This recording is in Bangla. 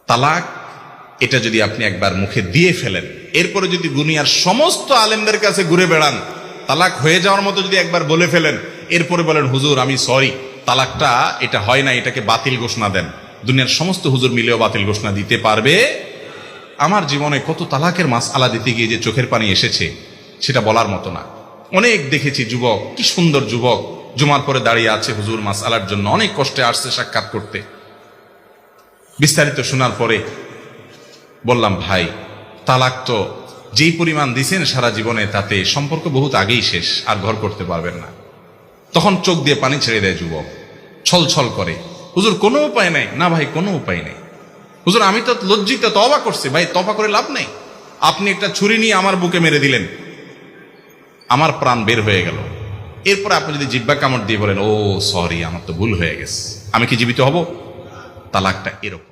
তালাক এটা যদি আপনি একবার মুখে দিয়ে ফেলেন, এরপরে যদি দুনিয়ার সমস্ত আলেমদের কাছে ঘুরে বেড়ান, তালাক হয়ে যাওয়ার মতো যদি একবার বলে ফেলেন, এরপরে বলেন হুজুর আমি সরি, তালাকটা এটা হয় না, এটাকে বাতিল ঘোষণা দেন, দুনিয়ার সমস্ত হুজুর মিলেও বাতিল ঘোষণা দিতে পারবে? আমার জীবনে কত তালাকের মাসআলা দিতে গিয়ে যে চোখের পানি এসেছে সেটা বলার মতো না। অনেক দেখেছি যুবক, কি সুন্দর যুবক, জুমার পরে দাঁড়িয়ে আছে হুজুর মাসআলার জন্য, অনেক কষ্টে আসছে সাক্ষাৎ করতে। বিস্তারিত শোনার পরে বললাম, ভাই তালাক তো যেই পরিমাণ দিছেন সারা জীবনে, তাতে সম্পর্ক বহুত আগেই শেষ, আর ঘর করতে পারবেন না। তখন চোখ দিয়ে পানি ছেড়ে দেয় যুবক, ছল ছল করে, হুজুর কোনো উপায় নাই? না ভাই কোনো উপায় নেই। হুজুর আমি তো লজ্জিত, তওবা করছি। ভাই তওবা করে লাভ নেই, আপনি একটা ছুরি নিয়ে আমার বুকে মেরে দিলেন, আমার প্রাণ বের হয়ে গেল। এরপর আপনি যদি জিহ্বা কামড় দিয়ে বলেন ও সরি আমার তো ভুল হয়ে গেছে, আমি কি জীবিত হব? তালাকটা এরকম।